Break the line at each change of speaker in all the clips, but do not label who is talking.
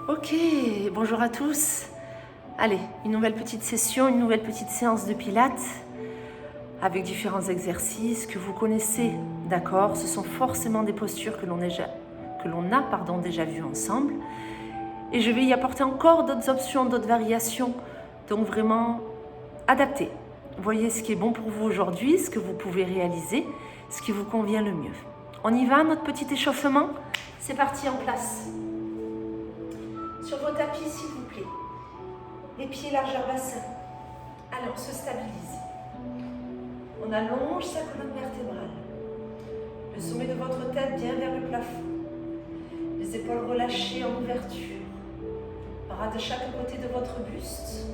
Ok, bonjour à tous. Allez, une nouvelle petite session, une nouvelle petite séance de pilates avec différents exercices que vous connaissez, d'accord? Ce sont forcément des postures que l'on a déjà vues ensemble. Et je vais y apporter encore d'autres options, d'autres variations. Donc vraiment, adaptez. Voyez ce qui est bon pour vous aujourd'hui, ce que vous pouvez réaliser, ce qui vous convient le mieux. On y va, notre petit échauffement? C'est parti, en place. Sur vos tapis, s'il vous plaît. Les pieds largeur bassin. Allez, on se stabilise. On allonge sa colonne vertébrale. Le sommet de votre tête bien vers le plafond. Les épaules relâchées en ouverture. Bras de chaque côté de votre buste.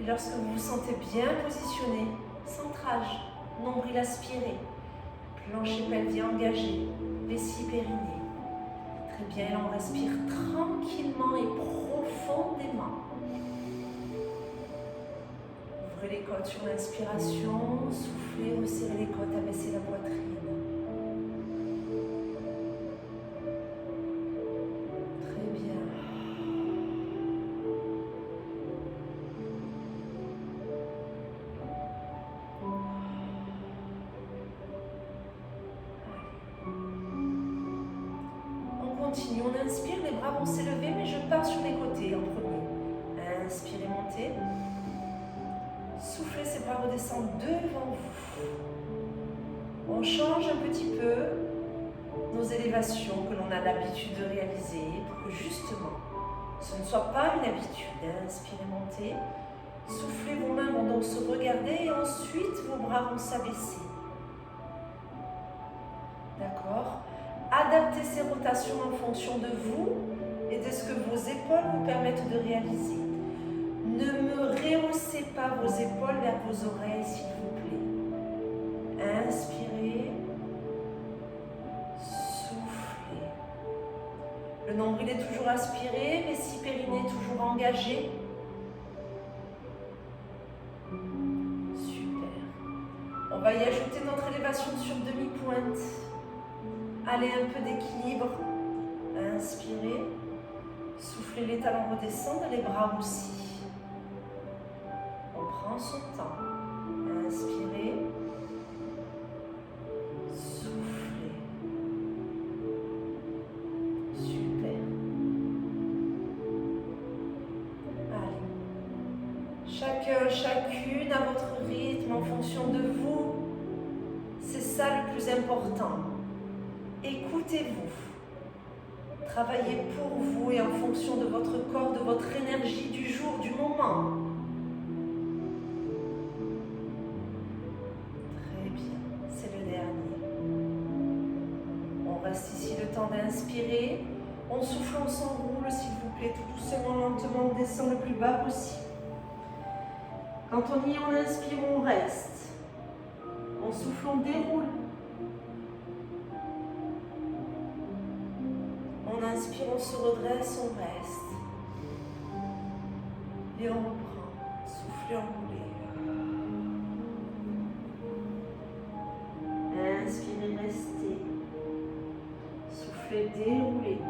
Et lorsque vous vous sentez bien positionné, centrage, nombril aspiré, plancher pelvien engagé, vessie périnée. Très bien, là on respire tranquillement et profondément. Ouvrez les côtes sur l'inspiration, soufflez, resserrez les côtes, abaissez la poitrine. Très bien. On continue, on inspire, les bras vont s'élever, mais je pars sur les côtés en premier. Inspirez, montez. Soufflez, ces bras redescendent devant vous. On change un petit peu nos élévations que l'on a l'habitude de réaliser pour que justement ce ne soit pas une habitude. Inspirez, montez. Soufflez, vos mains vont donc se regarder et ensuite vos bras vont s'abaisser. D'accord? Adaptez ces rotations en fonction de vous et de ce que vos épaules vous permettent de réaliser. Ne me rehaussez pas vos épaules vers vos oreilles, s'il vous plaît. Inspirez. Soufflez. Le nombril est toujours aspiré, vessie périnée toujours engagée. Super. On va y ajouter notre élévation sur demi-pointe. Allez, un peu d'équilibre. Inspirez. Soufflez, les talons redescendent, les bras aussi. On prend son temps. Inspirez. Soufflez. Super. Allez. Chacun, chacune à votre rythme, en fonction de vous. C'est ça le plus important. Écoutez-vous. Travaillez pour vous et en fonction de votre corps, de votre énergie du jour, du moment. Très bien, c'est le dernier. On reste ici le temps d'inspirer. On souffle, on s'enroule, s'il vous plaît, tout doucement, lentement, on descend le plus bas possible. Quand on y est, on inspire, on reste. On souffle, on déroule. On inspire, on se redresse, on reste. Et on reprend. Soufflez, enroulez. Inspirez, restez. Soufflez, déroulez.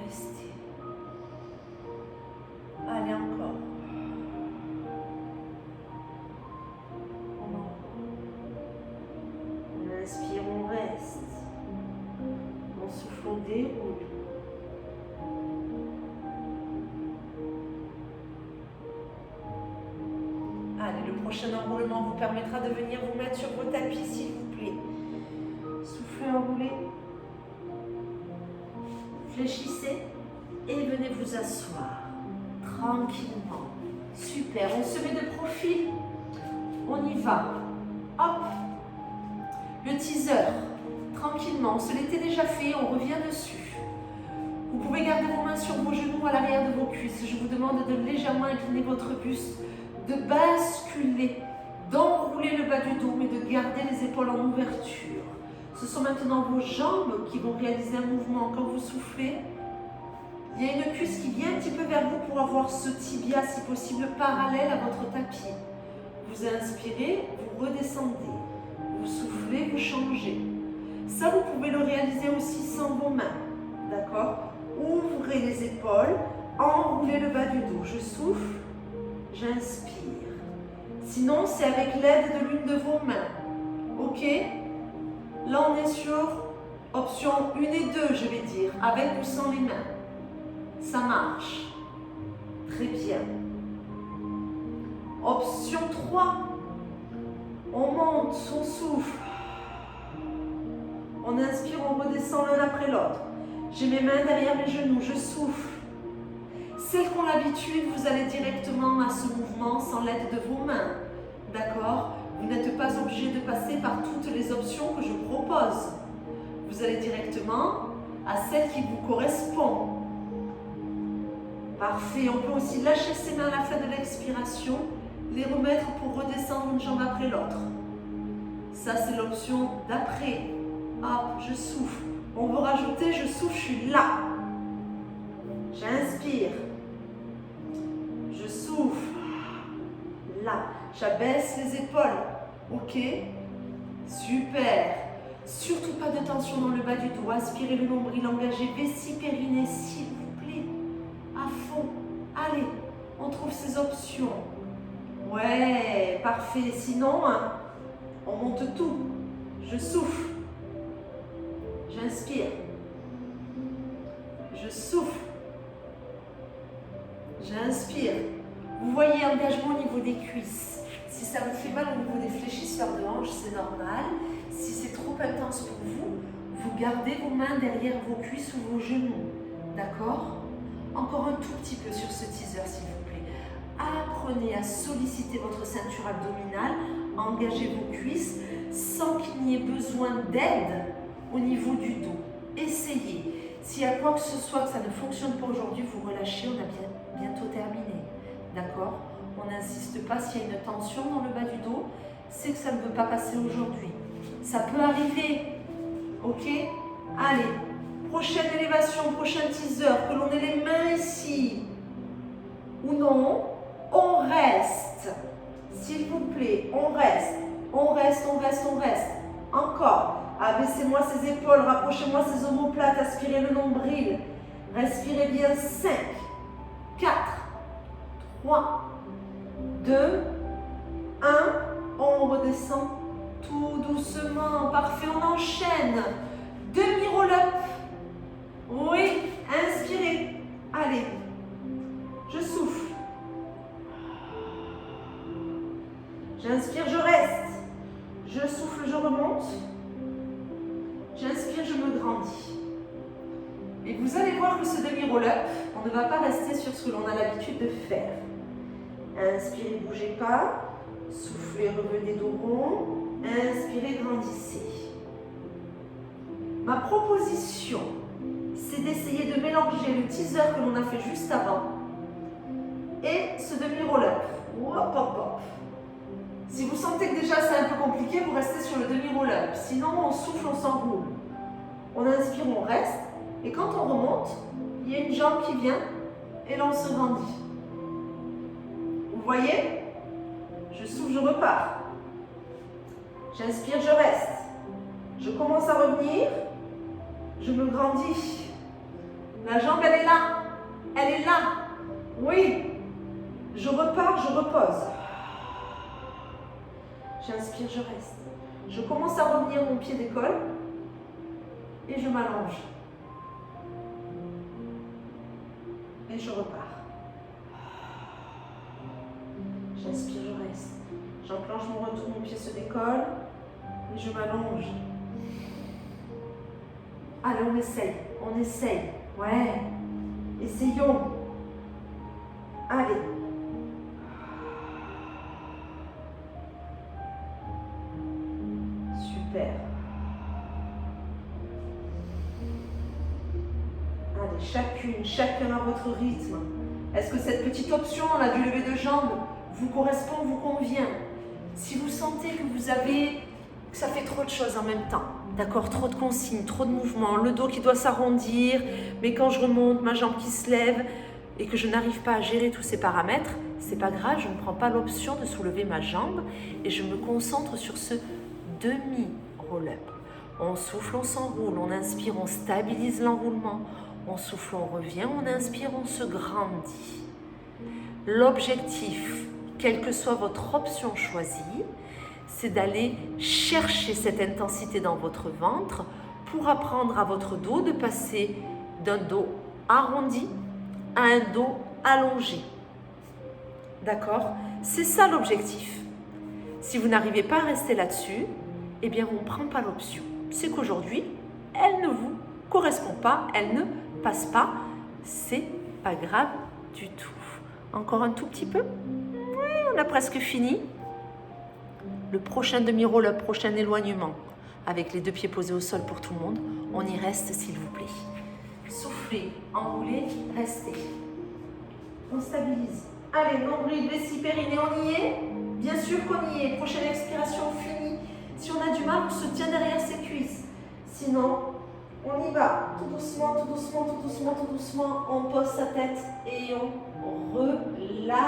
Restez. Allez, encore. On inspire, on reste. On souffle, on déroule. Allez, le prochain enroulement vous permettra de venir vous mettre sur vos tapis, s'il vous plaît. Soufflez, enroulez. Fléchissez et venez vous asseoir tranquillement. Super, on se met de profil. On y va. Hop. Le teaser, tranquillement, on se l'était déjà fait, on revient dessus. Vous pouvez garder vos mains sur vos genoux à l'arrière de vos cuisses. Je vous demande de légèrement incliner votre buste, de basculer, d'enrouler le bas du dos, mais de garder les épaules en ouverture. Ce sont maintenant vos jambes qui vont réaliser un mouvement. Quand vous soufflez, il y a une cuisse qui vient un petit peu vers vous pour avoir ce tibia, si possible, parallèle à votre tapis. Vous inspirez, vous redescendez. Vous soufflez, fait que changer. Ça, vous pouvez le réaliser aussi sans vos mains. D'accord? Ouvrez les épaules, enroulez le bas du dos. Je souffle, j'inspire. Sinon, c'est avec l'aide de l'une de vos mains. Ok? Là, on est sur option 1 et 2, je vais dire, avec ou sans les mains. Ça marche. Très bien. Option 3. On monte, on souffle. On inspire, on redescend l'un après l'autre. J'ai mes mains derrière mes genoux, je souffle. Celles qui ont l'habitude, vous allez directement à ce mouvement sans l'aide de vos mains. D'accord? Vous n'êtes pas obligé de passer par toutes les options que je propose. Vous allez directement à celle qui vous correspond. Parfait. On peut aussi lâcher ses mains à la fin de l'expiration, les remettre pour redescendre une jambe après l'autre. Ça, c'est l'option d'après. Hop, je souffle. On veut rajouter, je souffle, je suis là. J'inspire. Je souffle. Là. J'abaisse les épaules. Ok? Super. Surtout pas de tension dans le bas du dos. Aspirez le nombril engagé. Vessie périnée, s'il vous plaît. À fond. Allez, on trouve ces options. Ouais, parfait. Sinon, on monte tout. Je souffle. J'inspire. Je souffle. J'inspire. Vous voyez, engagement au niveau des cuisses. Si ça vous fait mal au niveau des fléchisseurs de hanches, c'est normal. Si c'est trop intense pour vous, vous gardez vos mains derrière vos cuisses ou vos genoux. D'accord? Encore un tout petit peu sur ce teaser, s'il vous plaît. Apprenez à solliciter votre ceinture abdominale, engagez vos cuisses sans qu'il n'y ait besoin d'aide au niveau du dos. Essayez. S'il y a quoi que ce soit que ça ne fonctionne pas aujourd'hui, vous relâchez, on a bientôt terminé. D'accord? On n'insiste pas. S'il y a une tension dans le bas du dos, c'est que ça ne veut pas passer aujourd'hui. Ça peut arriver. Ok? Allez, prochaine élévation, prochain teaser, que l'on ait les mains ici ou non, on reste. S'il vous plaît, on reste. On reste, on reste, on reste. Encore. Abaissez-moi ces épaules, rapprochez-moi ces omoplates, aspirez le nombril. Respirez bien. 5, 4, 3, 2, 1. On redescend tout doucement. Parfait, on enchaîne. Demi-roll-up. Oui, inspirez. Allez, je souffle. J'inspire, je reste. Je souffle, je remonte. J'inspire, je me grandis. Et vous allez voir que ce demi-roll-up, on ne va pas rester sur ce que l'on a l'habitude de faire. Inspirez, bougez pas. Soufflez, revenez dos rond. Inspirez, grandissez. Ma proposition, c'est d'essayer de mélanger le teaser que l'on a fait juste avant et ce demi-roll-up. Hop, hop, hop. Si vous sentez que déjà c'est un peu compliqué, vous restez sur le demi-roll-up. Sinon, on souffle, on s'enroule. On inspire, on reste. Et quand on remonte, il y a une jambe qui vient et là on se grandit. Vous voyez? Je souffle, je repars. J'inspire, je reste. Je commence à revenir. Je me grandis. La jambe, elle est là. Elle est là. Oui. Je repars, je repose. J'inspire, je reste. Je commence à revenir, mon pied décolle. Et je m'allonge. Et je repars. J'inspire, je reste. J'enclenche mon retour, mon pied se décolle. Et je m'allonge. Allez, on essaye. On essaye. Ouais. Essayons. Allez. Super. Allez, chacun à votre rythme. Est-ce que cette petite option, là, du lever de jambes, vous correspond, vous convient? Si vous sentez que ça fait trop de choses en même temps, d'accord, trop de consignes, trop de mouvements, le dos qui doit s'arrondir, mais quand je remonte, ma jambe qui se lève et que je n'arrive pas à gérer tous ces paramètres, c'est pas grave, je ne prends pas l'option de soulever ma jambe et je me concentre sur ce demi roll-up. On souffle, on s'enroule, on inspire, on stabilise l'enroulement. On souffle, on revient, on inspire, on se grandit. L'objectif, quelle que soit votre option choisie, c'est d'aller chercher cette intensité dans votre ventre pour apprendre à votre dos de passer d'un dos arrondi à un dos allongé. D'accord? C'est ça l'objectif. Si vous n'arrivez pas à rester là-dessus, eh bien, on ne prend pas l'option. C'est qu'aujourd'hui, elle ne vous correspond pas, elle ne passe pas. C'est pas grave du tout. Encore un tout petit peu? Oui, on a presque fini. Le prochain demi-roll-up, prochain éloignement, avec les deux pieds posés au sol pour tout le monde, on y reste s'il vous plaît. Soufflez, enroulez, restez. On stabilise. Allez, nombril, vessie, périnée, on y est? Bien sûr qu'on y est. Prochaine expiration, fini. Si on a du mal, on se tient derrière ses cuisses. Sinon, on y va. Tout doucement, tout doucement, tout doucement, tout doucement. On pose sa tête et on relâche.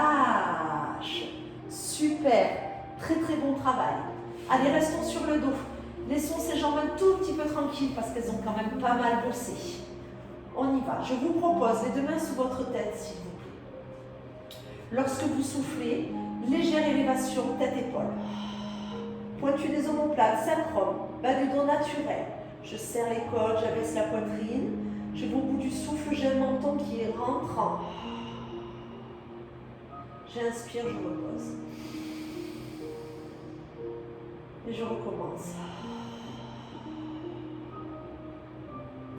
Super. Très très bon travail. Allez, restons sur le dos. Laissons ces jambes un tout petit peu tranquilles parce qu'elles ont quand même pas mal bossé. On y va. Je vous propose les deux mains sous votre tête, s'il vous plaît. Lorsque vous soufflez, légère élévation tête-épaule. Pointu des omoplates, sacrum, bas du dos naturel. Je serre les côtes, j'abaisse la poitrine. Je vais au bout du souffle, j'ai un menton qui est rentrant. J'inspire, je repose. Et je recommence.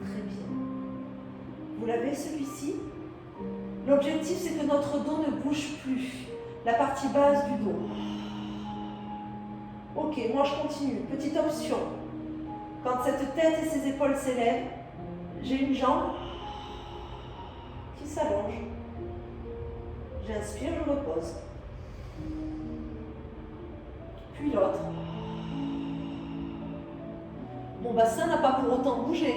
Très bien. Vous l'avez celui-ci? L'objectif, c'est que notre dos ne bouge plus. La partie basse du dos. Ok, moi je continue. Petite option. Quand cette tête et ses épaules s'élèvent, j'ai une jambe qui s'allonge. J'inspire, je repose. Puis l'autre. Mon bassin n'a pas pour autant bougé.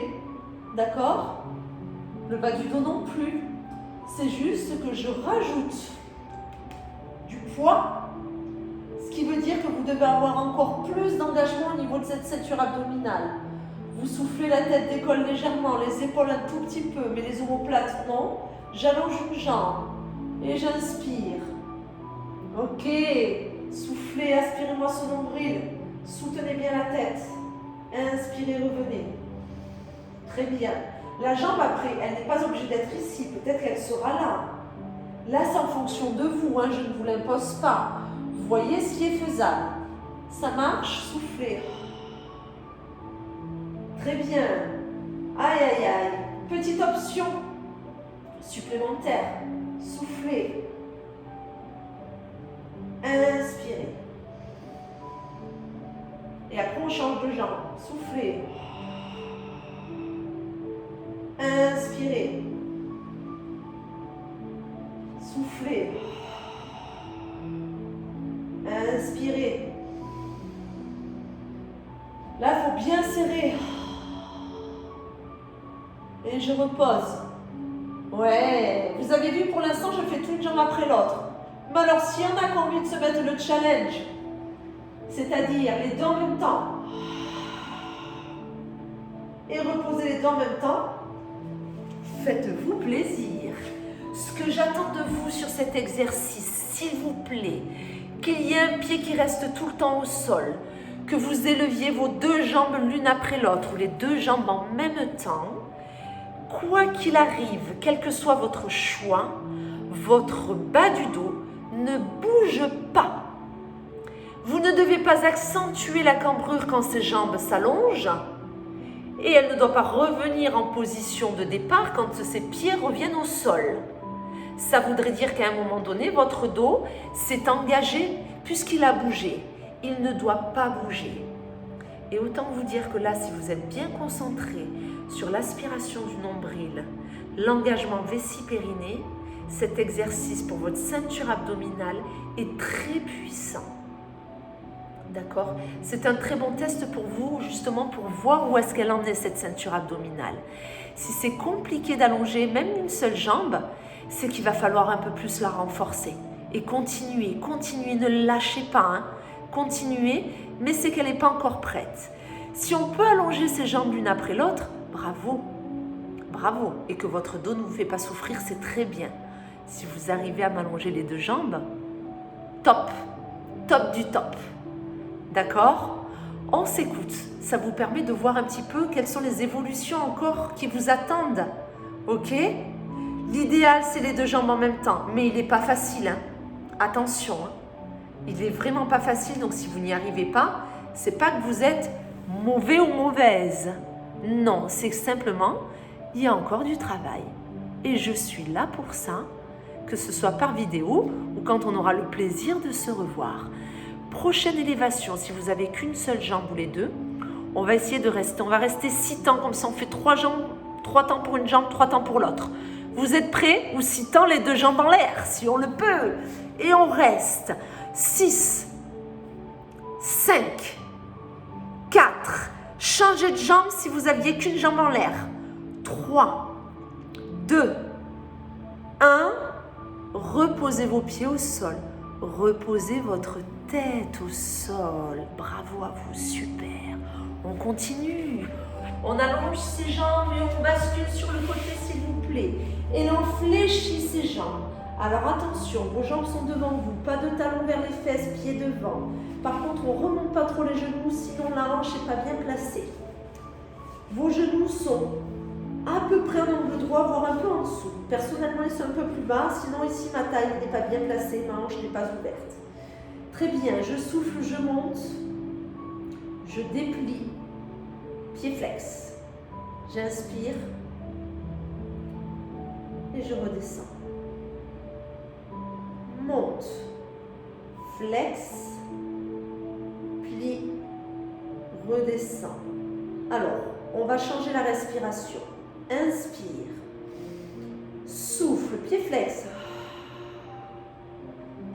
D'accord? Le bas du dos non plus. C'est juste que je rajoute du poids, ce qui veut dire que vous devez avoir encore plus d'engagement au niveau de cette ceinture abdominale. Vous soufflez, la tête décolle légèrement, les épaules un tout petit peu, mais les omoplates non. J'allonge une jambe et j'inspire. Ok, soufflez, aspirez-moi ce nombril, soutenez bien la tête. Inspirez, revenez. Très bien. La jambe après, elle n'est pas obligée d'être ici, peut-être qu'elle sera là. Là, c'est en fonction de vous, hein, je ne vous l'impose pas. Vous voyez ce qui est faisable. Ça marche, soufflez. Très bien. Aïe, aïe, aïe. Petite option supplémentaire. Soufflez. Inspirez. Et après, on change de jambe. Soufflez. Inspirez. Soufflez. Inspirez. Là, il faut bien serrer. Et je repose. Ouais, vous avez vu, pour l'instant, je fais toute une jambe après l'autre. Mais alors, s'il y en a qui ont envie de se mettre le challenge, c'est-à-dire les deux en même temps, et reposer les deux en même temps, faites-vous plaisir. Ce que j'attends de vous sur cet exercice, s'il vous plaît, qu'il y ait un pied qui reste tout le temps au sol, que vous éleviez vos deux jambes l'une après l'autre, ou les deux jambes en même temps. Quoi qu'il arrive, quel que soit votre choix, votre bas du dos ne bouge pas. Vous ne devez pas accentuer la cambrure quand ces jambes s'allongent et elle ne doit pas revenir en position de départ quand ses pieds reviennent au sol. Ça voudrait dire qu'à un moment donné, votre dos s'est engagé puisqu'il a bougé. Il ne doit pas bouger. Et autant vous dire que là, si vous êtes bien concentré sur l'aspiration du nombril, l'engagement vessie-périnée, cet exercice pour votre ceinture abdominale est très puissant. D'accord? C'est un très bon test pour vous, justement, pour voir où est-ce qu'elle en est, cette ceinture abdominale. Si c'est compliqué d'allonger même une seule jambe, c'est qu'il va falloir un peu plus la renforcer. Et continuez, ne lâchez pas, hein. Continuez, mais c'est qu'elle n'est pas encore prête. Si on peut allonger ses jambes l'une après l'autre, bravo, bravo. Et que votre dos ne vous fait pas souffrir, c'est très bien. Si vous arrivez à m'allonger les 2 jambes, top, top du top. D'accord? On s'écoute. Ça vous permet de voir un petit peu quelles sont les évolutions encore qui vous attendent. Ok? L'idéal, c'est les 2 jambes en même temps, mais il n'est pas facile. Hein? Attention, hein? Il n'est vraiment pas facile, donc si vous n'y arrivez pas, c'est pas que vous êtes mauvais ou mauvaise. Non, c'est simplement, il y a encore du travail. Et je suis là pour ça, que ce soit par vidéo ou quand on aura le plaisir de se revoir. Prochaine élévation, si vous n'avez qu'une seule jambe ou les 2, on va essayer de rester. On va rester 6 temps, comme ça on fait 3 jambes, 3 temps pour une jambe, 3 temps pour l'autre. Vous êtes prêts? Ou 6 temps, les 2 jambes en l'air, si on le peut. Et on reste. 6, 5, 4, changez de jambe si vous n'aviez qu'une jambe en l'air. 3, 2, 1, reposez vos pieds au sol. Reposez votre tête au sol. Bravo à vous, super. On continue. On allonge ses jambes et on bascule sur le côté s'il vous plaît. Et l'on fléchit ses jambes. Alors attention, vos jambes sont devant vous, pas de talons vers les fesses, pieds devant. Par contre, on ne remonte pas trop les genoux, sinon la hanche n'est pas bien placée. Vos genoux sont à peu près en angle droit, voire un peu en dessous. Personnellement, ils sont un peu plus bas, sinon ici, ma taille n'est pas bien placée, ma hanche n'est pas ouverte. Très bien, je souffle, je monte, je déplie, pied flex. J'inspire et je redescends. Monte, flex, plie, redescend. Alors, on va changer la respiration. Inspire, souffle, pied flex.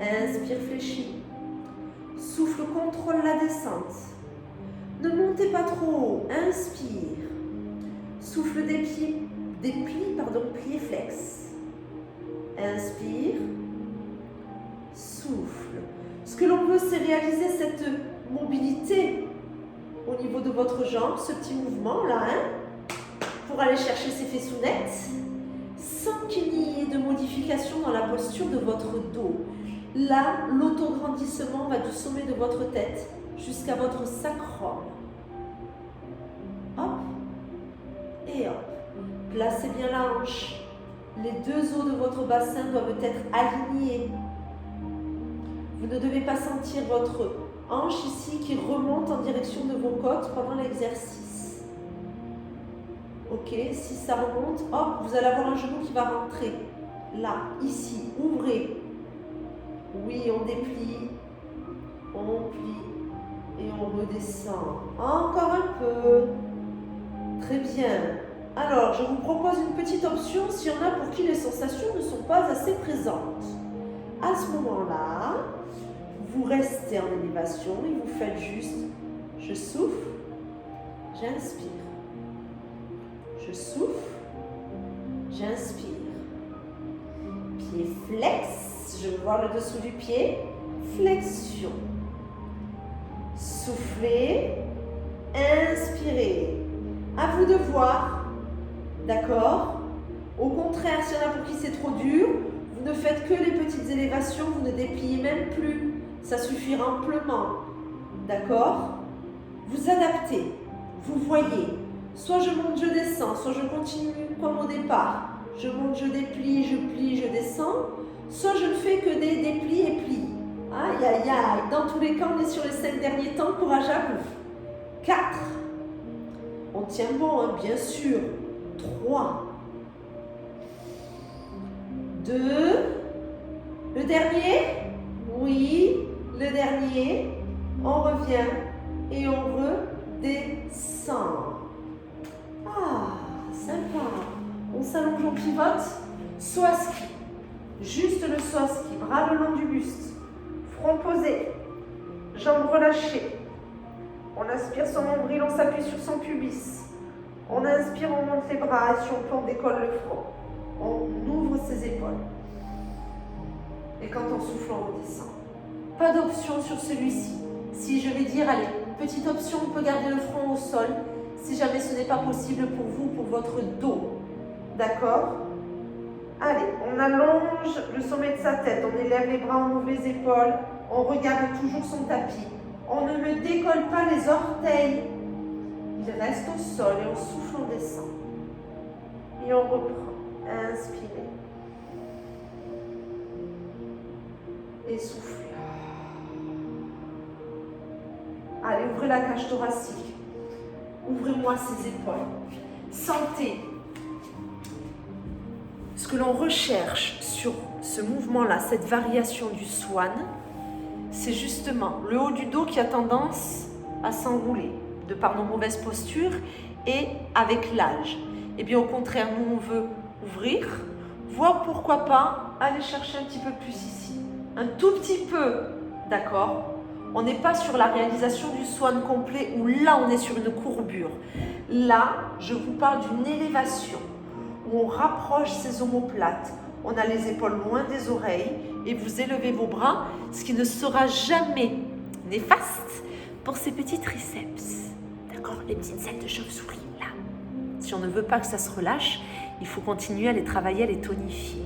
Inspire, fléchis. Souffle, contrôle la descente. Ne montez pas trop haut. Inspire. Souffle, déplie, pied flex. Inspire. Souffle. Ce que l'on veut, c'est réaliser cette mobilité au niveau de votre jambe, ce petit mouvement là, hein, pour aller chercher ses fessounettes, sans qu'il n'y ait de modification dans la posture de votre dos. Là, l'autograndissement va du sommet de votre tête jusqu'à votre sacrum. Hop et hop. Placez bien la hanche. Les 2 os de votre bassin doivent être alignés. Vous ne devez pas sentir votre hanche ici qui remonte en direction de vos côtes pendant l'exercice. Ok, si ça remonte, hop, vous allez avoir un genou qui va rentrer. Là, ici, ouvrez. Oui, on déplie, on plie et on redescend. Encore un peu. Très bien. Alors, je vous propose une petite option s'il y en a pour qui les sensations ne sont pas assez présentes. À ce moment-là, vous restez en élévation et vous faites juste, je souffle, j'inspire. Je souffle, j'inspire. Pied flex, je veux voir le dessous du pied, flexion. Soufflez, inspirez. À vous de voir, d'accord? Au contraire, s'il y en a pour qui c'est trop dur, vous ne faites que les petites élévations, vous ne dépliez même plus. Ça suffira amplement. D'accord? Vous adaptez. Vous voyez. Soit je monte, je descends. Soit je continue comme au départ. Je monte, je déplie, je plie, je descends. Soit je ne fais que des déplis et plis. Aïe, aïe, aïe. Dans tous les cas, on est sur les 5 derniers temps. Courage à vous. 4. On tient bon, hein, bien sûr. 3. 2. Le dernier? Oui, le dernier. On revient et on redescend. Ah, sympa. On s'allonge, on pivote. Saut à ski. Juste le saut à ski. Bras le long du buste. Front posé. Jambes relâchées. On inspire son nombril, on s'appuie sur son pubis. On inspire, on monte les bras et si on peut, on décolle le front. On ouvre ses épaules. Et quand on souffle, on redescend. Pas d'option sur celui-ci. Si je vais dire, allez, petite option, on peut garder le front au sol. sol, si jamais ce n'est pas possible pour vous, pour votre dos. D'accord? Allez, on allonge le sommet de sa tête, on élève les bras, on ouvre les épaules, on regarde toujours son tapis. On ne me décolle pas les orteils. Il reste au sol et on souffle, on descend. Et on reprend. Inspirez. Et soufflez. Allez, ouvrez la cage thoracique. Ouvrez-moi ses épaules. Sentez ce que l'on recherche sur ce mouvement-là, cette variation du swan, c'est justement le haut du dos qui a tendance à s'enrouler de par nos mauvaises postures et avec l'âge. Et bien au contraire, nous on veut ouvrir, voir pourquoi pas aller chercher un petit peu plus ici. Un tout petit peu, d'accord? On n'est pas sur la réalisation du swan complet où là on est sur une courbure. Là, je vous parle d'une élévation où on rapproche ses omoplates. On a les épaules loin des oreilles et vous élevez vos bras, ce qui ne sera jamais néfaste pour ces petits triceps. D'accord? Les petites ailes de chauve-souris, là. Si on ne veut pas que ça se relâche, il faut continuer à les travailler, à les tonifier.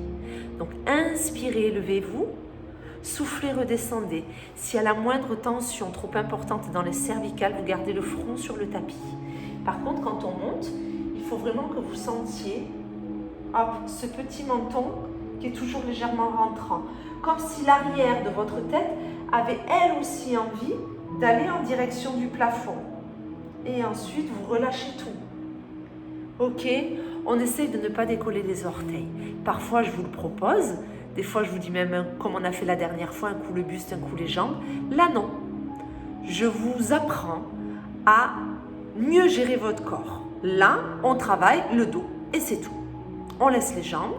Donc, inspirez, levez-vous. Soufflez, redescendez. S'il y a la moindre tension trop importante dans les cervicales, vous gardez le front sur le tapis. Par contre, quand on monte, il faut vraiment que vous sentiez ce petit menton qui est toujours légèrement rentrant. Comme si l'arrière de votre tête avait elle aussi envie d'aller en direction du plafond. Et ensuite, vous relâchez tout. Ok? On essaye de ne pas décoller les orteils. Parfois, je vous le propose. Des fois, je vous dis même, comme on a fait la dernière fois, un coup le buste, un coup les jambes. Là, non. Je vous apprends à mieux gérer votre corps. Là, on travaille le dos et c'est tout. On laisse les jambes,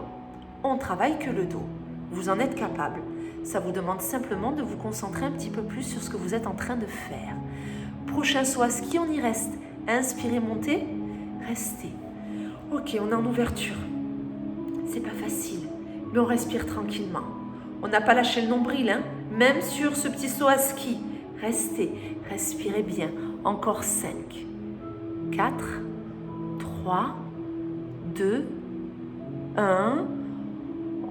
on travaille que le dos. Vous en êtes capable. Ça vous demande simplement de vous concentrer un petit peu plus sur ce que vous êtes en train de faire. Prochain saut à ski, on y reste. Inspirez, montez, restez. Ok, on est en ouverture. C'est pas facile, mais on respire tranquillement. On n'a pas lâché le nombril, hein, même sur ce petit saut à ski. Restez, respirez bien. Encore 5, 4, 3, 2, 1.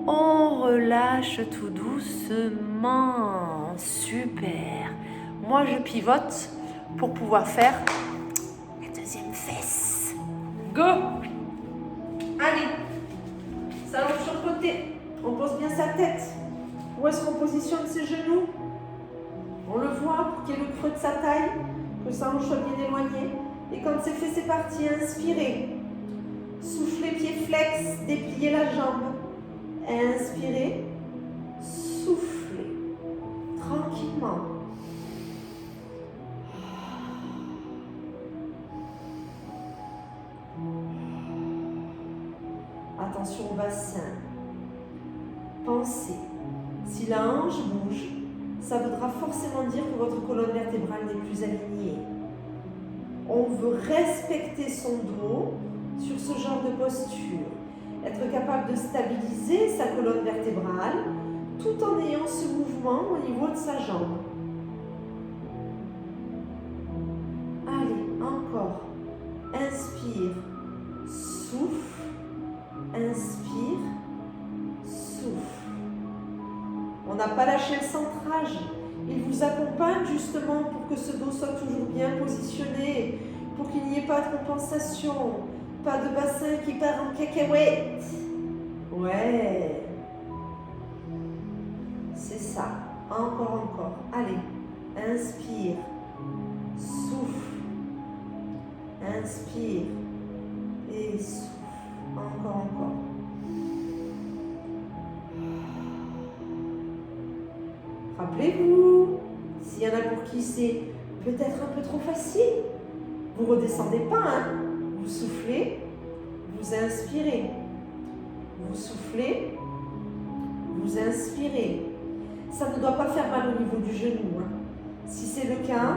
On relâche tout doucement. Super. Moi, je pivote pour pouvoir faire la deuxième fesse. Go! Allez. S'allonge sur le côté. On pose bien sa tête. Où est-ce qu'on positionne ses genoux? On le voit pour qu'il y ait le creux de sa taille, que ça soit bien éloigné. Et quand c'est fait, c'est parti. Inspirez. Soufflez, pied flex, dépliez la jambe. Inspirez. Soufflez. Tranquillement. Attention au bassin. Pensez. Si la hanche bouge, ça voudra forcément dire que votre colonne vertébrale n'est plus alignée. On veut respecter son dos sur ce genre de posture. Être capable de stabiliser sa colonne vertébrale tout en ayant ce mouvement au niveau de sa jambe. Allez, encore. Inspire, souffle, inspire, souffle. On n'a pas lâché le centrage. Il vous accompagne justement pour que ce dos soit toujours bien positionné, pour qu'il n'y ait pas de compensation, pas de bassin qui part en cacahuète. Ouais. C'est ça. Encore. Allez. Inspire. Souffle. Inspire. Et souffle. Encore. Rappelez-vous, s'il y en a pour qui c'est peut-être un peu trop facile, vous ne redescendez pas, hein. Vous soufflez, vous inspirez. Vous soufflez, vous inspirez. Ça ne doit pas faire mal au niveau du genou, hein. Si c'est le cas,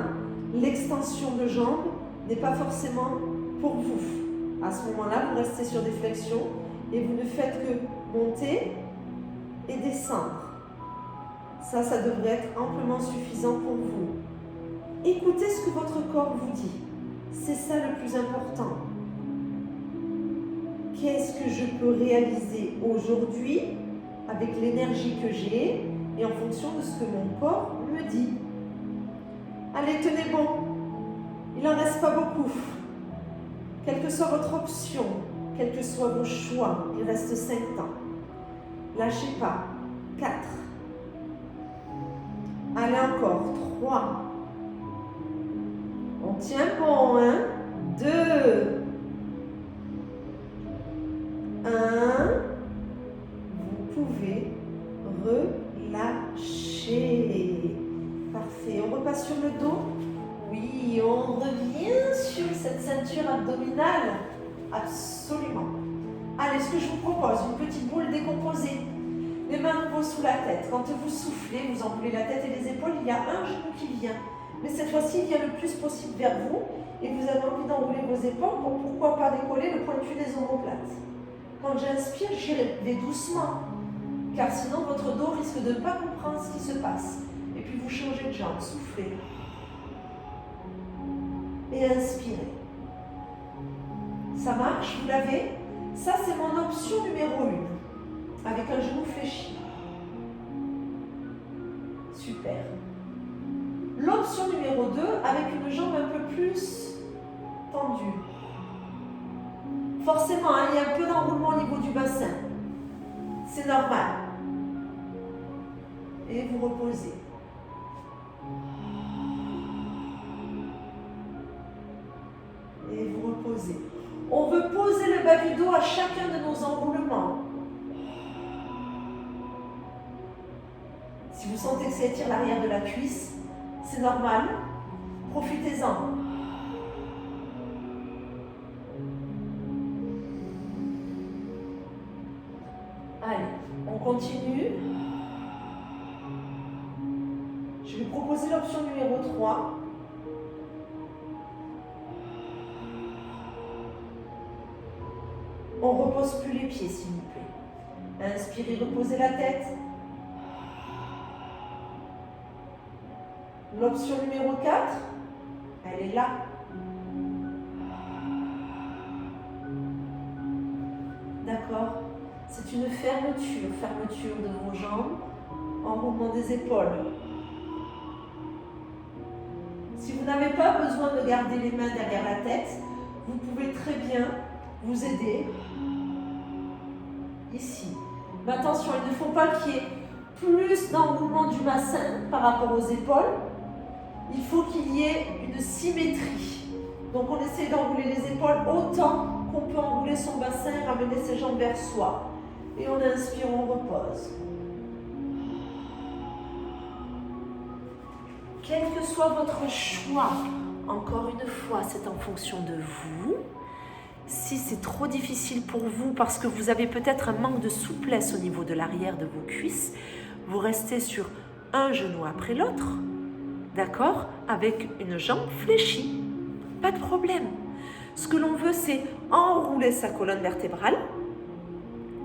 l'extension de jambes n'est pas forcément pour vous. À ce moment-là, vous restez sur des flexions et vous ne faites que monter et descendre. Ça devrait être amplement suffisant pour vous. Écoutez ce que votre corps vous dit. C'est ça le plus important. Qu'est-ce que je peux réaliser aujourd'hui avec l'énergie que j'ai et en fonction de ce que mon corps me dit. Allez, tenez bon. Il n'en reste pas beaucoup. Quelle que soit votre option, quels que soient vos choix, il reste 5 temps. Lâchez pas. 4. Allez encore. 3. On tient bon, hein. 2. 1. Vous pouvez relâcher. Parfait. On repasse sur le dos. Oui, on revient sur cette ceinture abdominale. Absolument. Allez, ce que je vous propose, une petite boule décomposée. Les mains nouveau sous la tête. Quand vous soufflez, vous enroulez la tête et les épaules, il y a un genou qui vient. Mais cette fois-ci, il vient le plus possible vers vous. Et vous avez envie d'enrouler vos épaules pour pourquoi pas décoller le pointu des omoplates. Quand j'inspire, j'irai doucement. Car sinon, votre dos risque de ne pas comprendre ce qui se passe. Et puis vous changez de jambe, soufflez. Et inspirez. Ça marche, vous l'avez? Ça, c'est mon option numéro 1. Avec un genou fléchi. Super. L'option numéro 2, avec une jambe un peu plus tendue. Forcément, hein, il y a un peu d'enroulement au niveau du bassin. C'est normal. Et vous reposez. Et vous reposez. On veut poser le bas du dos à chacun de nos enroulements. Si vous sentez que ça étire l'arrière de la cuisse, c'est normal. Profitez-en. Allez, on continue. Je vais vous proposer l'option numéro 3. On ne repose plus les pieds, s'il vous plaît. Inspirez, reposez la tête. L'option numéro 4, elle est là. D'accord? C'est une fermeture de vos jambes, enroulement des épaules. Si vous n'avez pas besoin de garder les mains derrière la tête, vous pouvez très bien vous aider ici. Mais attention, il ne faut pas qu'il y ait plus d'enroulement du bassin par rapport aux épaules. Il faut qu'il y ait une symétrie. Donc on essaie d'enrouler les épaules autant qu'on peut enrouler son bassin et ramener ses jambes vers soi. Et on inspire, on repose. Quel que soit votre choix, encore une fois, c'est en fonction de vous. Si c'est trop difficile pour vous parce que vous avez peut-être un manque de souplesse au niveau de l'arrière de vos cuisses, vous restez sur un genou après l'autre, d'accord, avec une jambe fléchie. Pas de problème. Ce que l'on veut, c'est enrouler sa colonne vertébrale,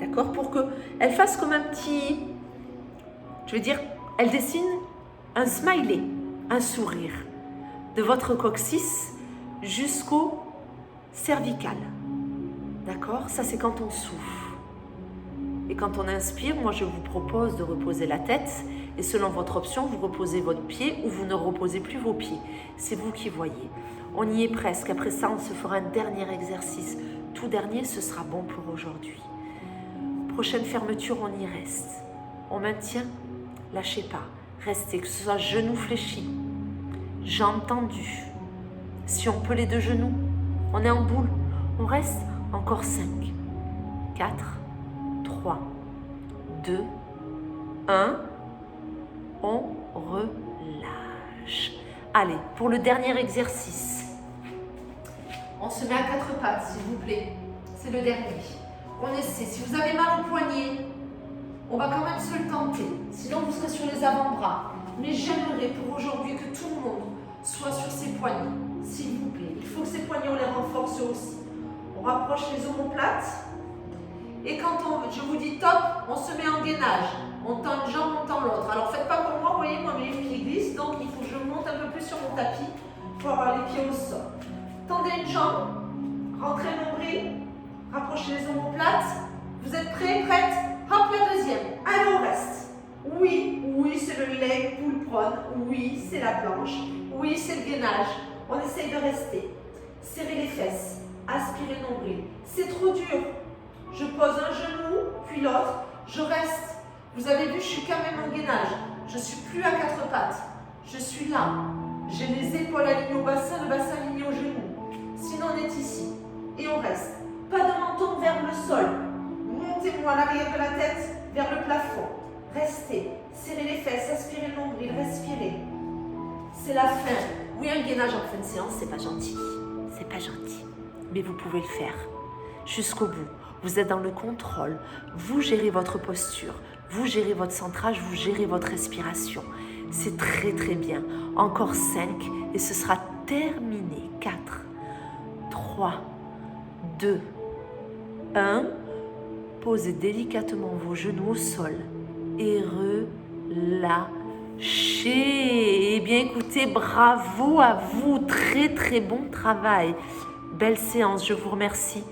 d'accord, pour qu'elle fasse comme un petit, elle dessine un smiley, un sourire, de votre coccyx jusqu'au cervical. D'accord? Ça, c'est quand on souffle. Et quand on inspire, moi, je vous propose de reposer la tête. Et selon votre option, vous reposez votre pied ou vous ne reposez plus vos pieds. C'est vous qui voyez. On y est presque. Après ça, on se fera un dernier exercice. Tout dernier, ce sera bon pour aujourd'hui. Prochaine fermeture, on y reste. On maintient. Lâchez pas. Restez, que ce soit genoux fléchis, jambes tendues. Si on peut les deux genoux, on est en boule. On reste encore 5, 4, 3, 2, 1. On relâche. Allez, pour le dernier exercice, on se met à 4 pattes, s'il vous plaît. C'est le dernier. On essaie. Si vous avez mal au poignet, on va quand même se le tenter. Sinon, vous serez sur les avant-bras. Mais j'aimerais pour aujourd'hui que tout le monde soit sur ses poignets, s'il vous plaît. Il faut que ces poignets, on les renforce aussi. On rapproche les omoplates. Et quand je vous dis top, on se met en gainage. On tend une jambe, on tend l'autre. Alors faites pas comme moi, vous voyez, moi mes pieds glissent, donc il faut que je monte un peu plus sur mon tapis pour avoir les pieds au sol. Tendez une jambe, rentrez le nombril, rapprochez les omoplates. Vous êtes prêts, prête? Hop, la deuxième. Allez, on reste. Oui, oui, c'est le leg pull prone. Oui, c'est la planche. Oui, c'est le gainage. On essaye de rester. Serrez les fesses. Aspirez le nombril. C'est trop dur. Je pose un genou, puis l'autre. Je reste. Vous avez vu, je suis quand même en gainage. Je ne suis plus à quatre pattes. Je suis là. J'ai les épaules alignées au bassin, le bassin aligné au genou. Sinon, on est ici. Et on reste. Pas de menton vers le sol. Montez-moi l'arrière de la tête vers le plafond. Restez. Serrez les fesses, aspirez le nombril, respirez. C'est la fin. Oui, un gainage en fin de séance, c'est pas gentil. C'est pas gentil. Mais vous pouvez le faire jusqu'au bout. Vous êtes dans le contrôle. Vous gérez votre posture. Vous gérez votre centrage. Vous gérez votre respiration. C'est très très bien. Encore 5 et ce sera terminé. 4, 3, 2, 1. Posez délicatement vos genoux au sol et relâchez. Eh bien écoutez, bravo à vous. Très très bon travail. Belle séance, je vous remercie.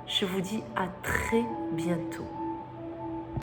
Je vous dis à très bientôt.